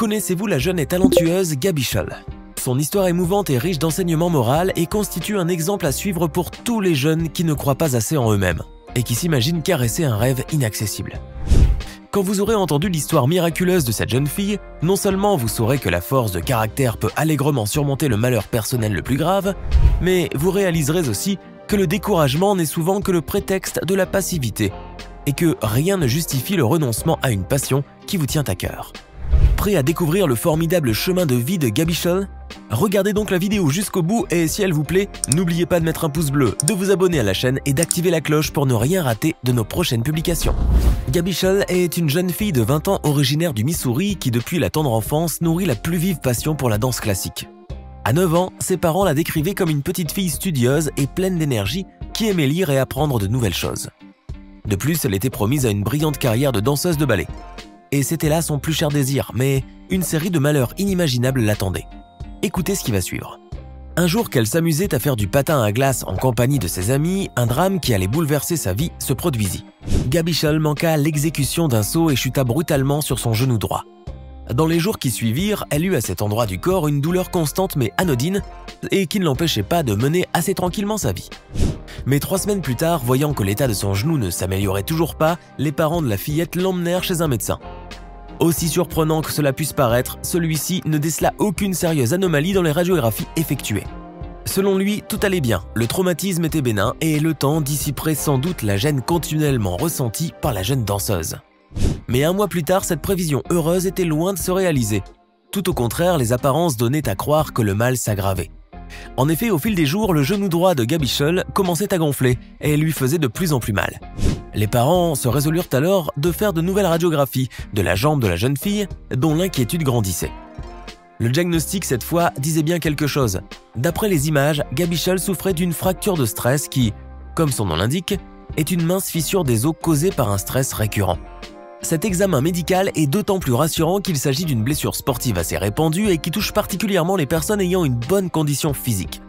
Connaissez-vous la jeune et talentueuse Gabi Schall? Son histoire émouvante et riche d'enseignements moraux et constitue un exemple à suivre pour tous les jeunes qui ne croient pas assez en eux-mêmes et qui s'imaginent caresser un rêve inaccessible. Quand vous aurez entendu l'histoire miraculeuse de cette jeune fille, non seulement vous saurez que la force de caractère peut allègrement surmonter le malheur personnel le plus grave, mais vous réaliserez aussi que le découragement n'est souvent que le prétexte de la passivité et que rien ne justifie le renoncement à une passion qui vous tient à cœur. Prêt à découvrir le formidable chemin de vie de Gabi Schall? Regardez donc la vidéo jusqu'au bout et si elle vous plaît, n'oubliez pas de mettre un pouce bleu, de vous abonner à la chaîne et d'activer la cloche pour ne rien rater de nos prochaines publications. Gabi Schall est une jeune fille de 20 ans originaire du Missouri qui depuis la tendre enfance nourrit la plus vive passion pour la danse classique. À 9 ans, ses parents la décrivaient comme une petite fille studieuse et pleine d'énergie qui aimait lire et apprendre de nouvelles choses. De plus, elle était promise à une brillante carrière de danseuse de ballet. Et c'était là son plus cher désir, mais une série de malheurs inimaginables l'attendait. Écoutez ce qui va suivre. Un jour qu'elle s'amusait à faire du patin à glace en compagnie de ses amis, un drame qui allait bouleverser sa vie se produisit. Gabi Schall manqua l'exécution d'un saut et chuta brutalement sur son genou droit. Dans les jours qui suivirent, elle eut à cet endroit du corps une douleur constante mais anodine et qui ne l'empêchait pas de mener assez tranquillement sa vie. Mais 3 semaines plus tard, voyant que l'état de son genou ne s'améliorait toujours pas, les parents de la fillette l'emmenèrent chez un médecin. Aussi surprenant que cela puisse paraître, celui-ci ne décela aucune sérieuse anomalie dans les radiographies effectuées. Selon lui, tout allait bien, le traumatisme était bénin et le temps dissiperait sans doute la gêne continuellement ressentie par la jeune danseuse. Mais 1 mois plus tard, cette prévision heureuse était loin de se réaliser. Tout au contraire, les apparences donnaient à croire que le mal s'aggravait. En effet, au fil des jours, le genou droit de Gabi Schall commençait à gonfler et lui faisait de plus en plus mal. Les parents se résolurent alors de faire de nouvelles radiographies de la jambe de la jeune fille, dont l'inquiétude grandissait. Le diagnostic, cette fois, disait bien quelque chose. D'après les images, Gabi Schall souffrait d'une fracture de stress qui, comme son nom l'indique, est une mince fissure des os causée par un stress récurrent. Cet examen médical est d'autant plus rassurant qu'il s'agit d'une blessure sportive assez répandue et qui touche particulièrement les personnes ayant une bonne condition physique.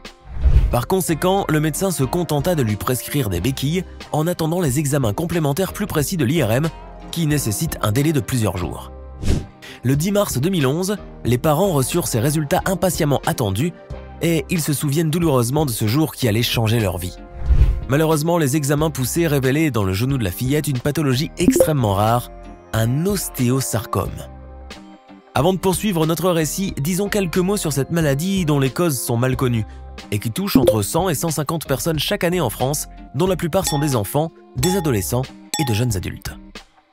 Par conséquent, le médecin se contenta de lui prescrire des béquilles en attendant les examens complémentaires plus précis de l'IRM qui nécessitent un délai de plusieurs jours. Le 10 mars 2011, les parents reçurent ces résultats impatiemment attendus et ils se souviennent douloureusement de ce jour qui allait changer leur vie. Malheureusement, les examens poussés révélaient dans le genou de la fillette une pathologie extrêmement rare, un ostéosarcome. Avant de poursuivre notre récit, disons quelques mots sur cette maladie dont les causes sont mal connues et qui touche entre 100 et 150 personnes chaque année en France, dont la plupart sont des enfants, des adolescents et de jeunes adultes.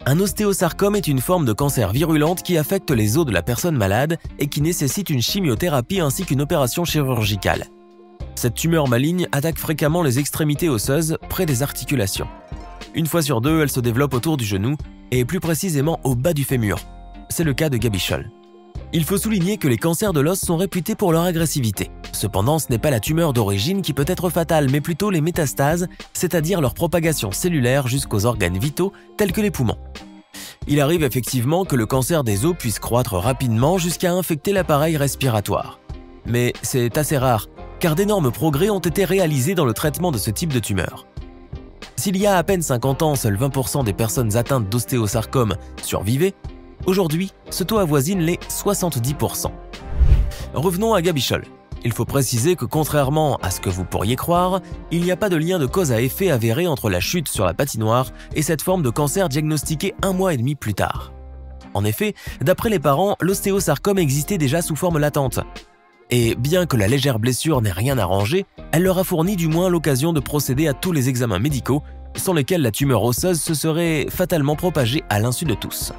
Un ostéosarcome est une forme de cancer virulente qui affecte les os de la personne malade et qui nécessite une chimiothérapie ainsi qu'une opération chirurgicale. Cette tumeur maligne attaque fréquemment les extrémités osseuses près des articulations. 1 fois sur 2, elle se développe autour du genou et plus précisément au bas du fémur. C'est le cas de Gabi Schall. Il faut souligner que les cancers de l'os sont réputés pour leur agressivité. Cependant, ce n'est pas la tumeur d'origine qui peut être fatale, mais plutôt les métastases, c'est-à-dire leur propagation cellulaire jusqu'aux organes vitaux tels que les poumons. Il arrive effectivement que le cancer des os puisse croître rapidement jusqu'à infecter l'appareil respiratoire. Mais c'est assez rare, car d'énormes progrès ont été réalisés dans le traitement de ce type de tumeur. S'il y a à peine 50 ans, seuls 20% des personnes atteintes d'ostéosarcome survivaient, aujourd'hui, ce taux avoisine les 70%. Revenons à Gabi Schall. Il faut préciser que contrairement à ce que vous pourriez croire, il n'y a pas de lien de cause à effet avéré entre la chute sur la patinoire et cette forme de cancer diagnostiquée 1 mois et demi plus tard. En effet, d'après les parents, l'ostéosarcome existait déjà sous forme latente. Et bien que la légère blessure n'ait rien arrangé, elle leur a fourni du moins l'occasion de procéder à tous les examens médicaux, sans lesquels la tumeur osseuse se serait fatalement propagée à l'insu de tous.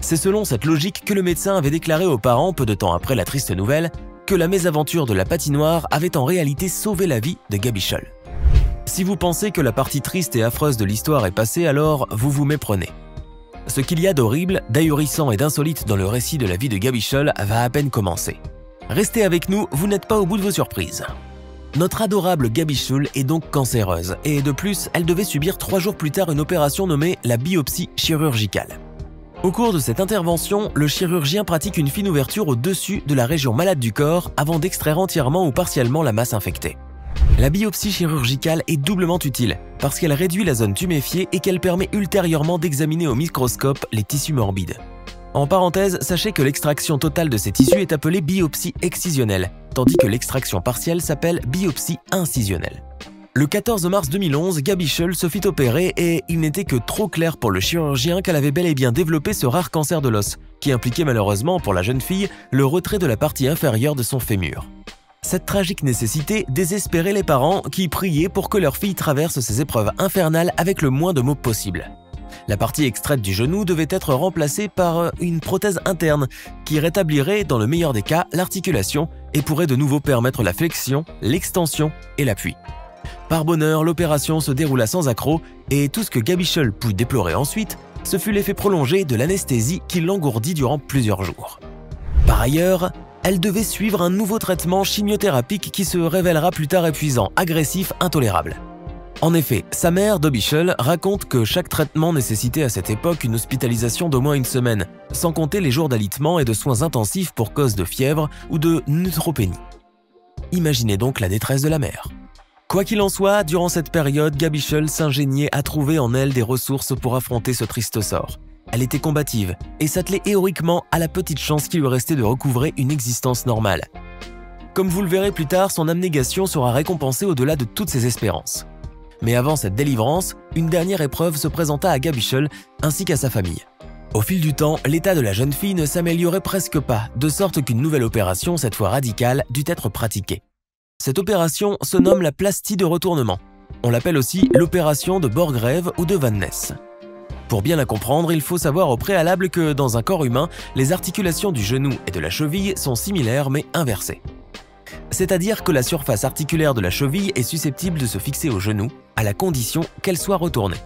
C'est selon cette logique que le médecin avait déclaré aux parents, peu de temps après la triste nouvelle, que la mésaventure de la patinoire avait en réalité sauvé la vie de Gabi Schall. Si vous pensez que la partie triste et affreuse de l'histoire est passée, alors vous vous méprenez. Ce qu'il y a d'horrible, d'ahurissant et d'insolite dans le récit de la vie de Gabi Schall va à peine commencer. Restez avec nous, vous n'êtes pas au bout de vos surprises. Notre adorable Gabi Schall est donc cancéreuse et de plus, elle devait subir 3 jours plus tard une opération nommée la biopsie chirurgicale. Au cours de cette intervention, le chirurgien pratique une fine ouverture au-dessus de la région malade du corps avant d'extraire entièrement ou partiellement la masse infectée. La biopsie chirurgicale est doublement utile parce qu'elle réduit la zone tuméfiée et qu'elle permet ultérieurement d'examiner au microscope les tissus morbides. En parenthèse, sachez que l'extraction totale de ces tissus est appelée biopsie excisionnelle, tandis que l'extraction partielle s'appelle biopsie incisionnelle. Le 14 mars 2011, Gabi Schall se fit opérer et il n'était que trop clair pour le chirurgien qu'elle avait bel et bien développé ce rare cancer de l'os, qui impliquait malheureusement pour la jeune fille le retrait de la partie inférieure de son fémur. Cette tragique nécessité désespérait les parents qui priaient pour que leur fille traverse ces épreuves infernales avec le moins de maux possible. La partie extraite du genou devait être remplacée par une prothèse interne qui rétablirait, dans le meilleur des cas, l'articulation et pourrait de nouveau permettre la flexion, l'extension et l'appui. Par bonheur, l'opération se déroula sans accroc et tout ce que Gabi Schall put déplorer ensuite, ce fut l'effet prolongé de l'anesthésie qui l'engourdit durant plusieurs jours. Par ailleurs, elle devait suivre un nouveau traitement chimiothérapique qui se révélera plus tard épuisant, agressif, intolérable. En effet, sa mère, Debbie Schall, raconte que chaque traitement nécessitait à cette époque une hospitalisation d'au moins une semaine, sans compter les jours d'alitement et de soins intensifs pour cause de fièvre ou de neutropénie. Imaginez donc la détresse de la mère. Quoi qu'il en soit, durant cette période, Gabi Schall s'ingéniait à trouver en elle des ressources pour affronter ce triste sort. Elle était combative et s'attelait héroïquement à la petite chance qui lui restait de recouvrer une existence normale. Comme vous le verrez plus tard, son abnégation sera récompensée au-delà de toutes ses espérances. Mais avant cette délivrance, une dernière épreuve se présenta à Gabi Schall ainsi qu'à sa famille. Au fil du temps, l'état de la jeune fille ne s'améliorait presque pas, de sorte qu'une nouvelle opération, cette fois radicale, dut être pratiquée. Cette opération se nomme la plastie de retournement. On l'appelle aussi l'opération de Borgreave ou de Van Ness. Pour bien la comprendre, il faut savoir au préalable que dans un corps humain, les articulations du genou et de la cheville sont similaires mais inversées. C'est-à-dire que la surface articulaire de la cheville est susceptible de se fixer au genou, à la condition qu'elle soit retournée.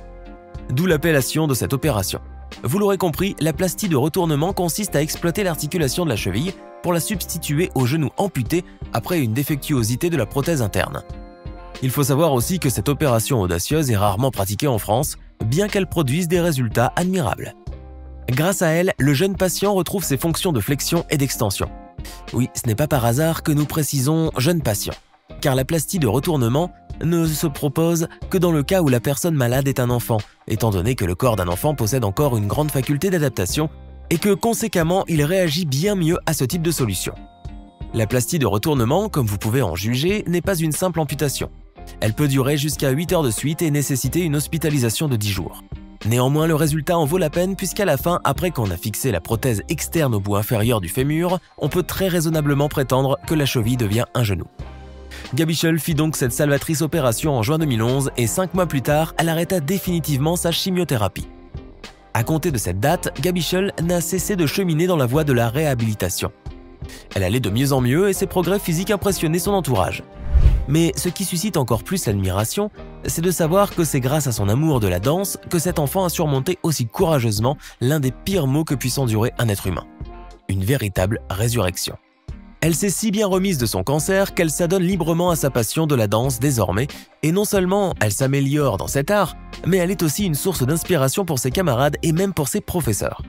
D'où l'appellation de cette opération. Vous l'aurez compris, la plastie de retournement consiste à exploiter l'articulation de la cheville pour la substituer au genou amputé après une défectuosité de la prothèse interne. Il faut savoir aussi que cette opération audacieuse est rarement pratiquée en France, bien qu'elle produise des résultats admirables. Grâce à elle, le jeune patient retrouve ses fonctions de flexion et d'extension. Oui, ce n'est pas par hasard que nous précisons « jeune patient », car la plastie de retournement ne se propose que dans le cas où la personne malade est un enfant, étant donné que le corps d'un enfant possède encore une grande faculté d'adaptation et que conséquemment il réagit bien mieux à ce type de solution. La plastie de retournement, comme vous pouvez en juger, n'est pas une simple amputation. Elle peut durer jusqu'à 8 heures de suite et nécessiter une hospitalisation de 10 jours. Néanmoins, le résultat en vaut la peine puisqu'à la fin, après qu'on a fixé la prothèse externe au bout inférieur du fémur, on peut très raisonnablement prétendre que la cheville devient un genou. Gabi Schall fit donc cette salvatrice opération en juin 2011 et 5 mois plus tard, elle arrêta définitivement sa chimiothérapie. À compter de cette date, Gabi Schall n'a cessé de cheminer dans la voie de la réhabilitation. Elle allait de mieux en mieux et ses progrès physiques impressionnaient son entourage. Mais ce qui suscite encore plus l'admiration, c'est de savoir que c'est grâce à son amour de la danse que cet enfant a surmonté aussi courageusement l'un des pires maux que puisse endurer un être humain. Une véritable résurrection. Elle s'est si bien remise de son cancer qu'elle s'adonne librement à sa passion de la danse désormais, et non seulement elle s'améliore dans cet art, mais elle est aussi une source d'inspiration pour ses camarades et même pour ses professeurs.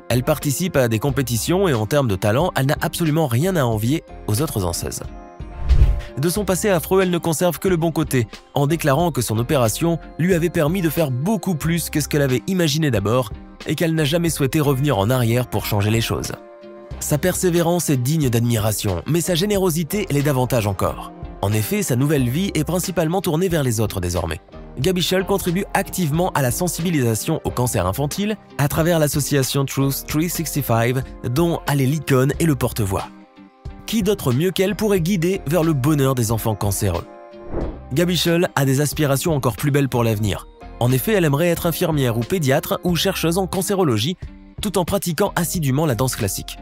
Elle participe à des compétitions et en termes de talent, elle n'a absolument rien à envier aux autres danseuses. De son passé affreux, elle ne conserve que le bon côté, en déclarant que son opération lui avait permis de faire beaucoup plus que ce qu'elle avait imaginé d'abord et qu'elle n'a jamais souhaité revenir en arrière pour changer les choses. Sa persévérance est digne d'admiration, mais sa générosité l'est davantage encore. En effet, sa nouvelle vie est principalement tournée vers les autres désormais. Gabi Schall contribue activement à la sensibilisation au cancer infantile à travers l'association Truth 365 dont elle est l'icône et le porte-voix. Qui d'autre mieux qu'elle pourrait guider vers le bonheur des enfants cancéreux? Gabi Schall a des aspirations encore plus belles pour l'avenir. En effet, elle aimerait être infirmière ou pédiatre ou chercheuse en cancérologie tout en pratiquant assidûment la danse classique.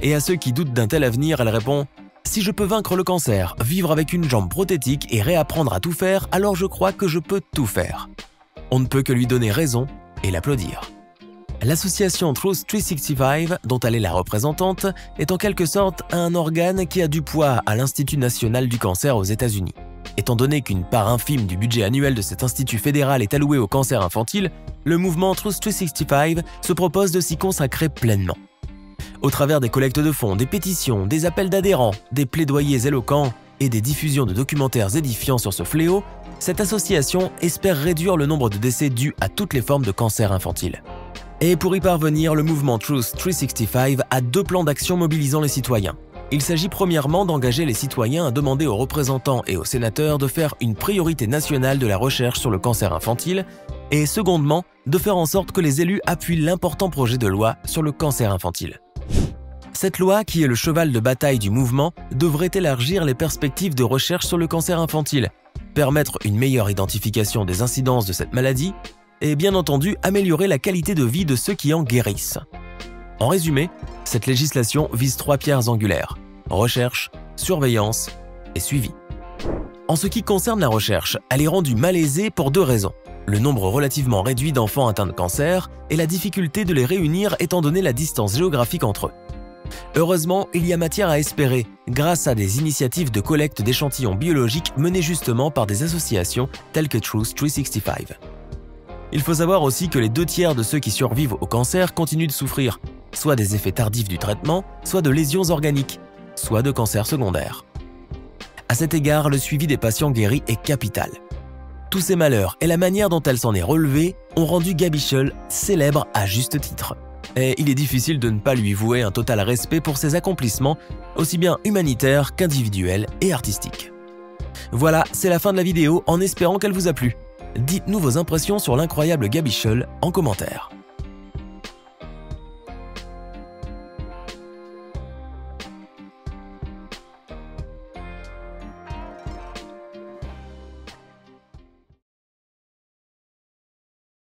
Et à ceux qui doutent d'un tel avenir, elle répond « Si je peux vaincre le cancer, vivre avec une jambe prothétique et réapprendre à tout faire, alors je crois que je peux tout faire. » On ne peut que lui donner raison et l'applaudir. L'association Truth 365, dont elle est la représentante, est en quelque sorte un organe qui a du poids à l'Institut national du cancer aux États-Unis. Étant donné qu'une part infime du budget annuel de cet institut fédéral est allouée au cancer infantile, le mouvement Truth 365 se propose de s'y consacrer pleinement. Au travers des collectes de fonds, des pétitions, des appels d'adhérents, des plaidoyers éloquents et des diffusions de documentaires édifiants sur ce fléau, cette association espère réduire le nombre de décès dus à toutes les formes de cancer infantile. Et pour y parvenir, le mouvement Truth 365 a 2 plans d'action mobilisant les citoyens. Il s'agit premièrement d'engager les citoyens à demander aux représentants et aux sénateurs de faire une priorité nationale de la recherche sur le cancer infantile et secondement, de faire en sorte que les élus appuient l'important projet de loi sur le cancer infantile. Cette loi, qui est le cheval de bataille du mouvement, devrait élargir les perspectives de recherche sur le cancer infantile, permettre une meilleure identification des incidences de cette maladie et bien entendu améliorer la qualité de vie de ceux qui en guérissent. En résumé, cette législation vise 3 pierres angulaires: recherche, surveillance et suivi. En ce qui concerne la recherche, elle est rendue malaisée pour 2 raisons. Le nombre relativement réduit d'enfants atteints de cancer et la difficulté de les réunir étant donné la distance géographique entre eux. Heureusement, il y a matière à espérer grâce à des initiatives de collecte d'échantillons biologiques menées justement par des associations telles que Truth 365. Il faut savoir aussi que les 2 tiers de ceux qui survivent au cancer continuent de souffrir, soit des effets tardifs du traitement, soit de lésions organiques, soit de cancers secondaires. À cet égard, le suivi des patients guéris est capital. Tous ces malheurs et la manière dont elle s'en est relevée ont rendu Gabischel célèbre à juste titre. Et il est difficile de ne pas lui vouer un total respect pour ses accomplissements, aussi bien humanitaires qu'individuels et artistiques. Voilà, c'est la fin de la vidéo en espérant qu'elle vous a plu. Dites-nous vos impressions sur l'incroyable Gabischel en commentaire.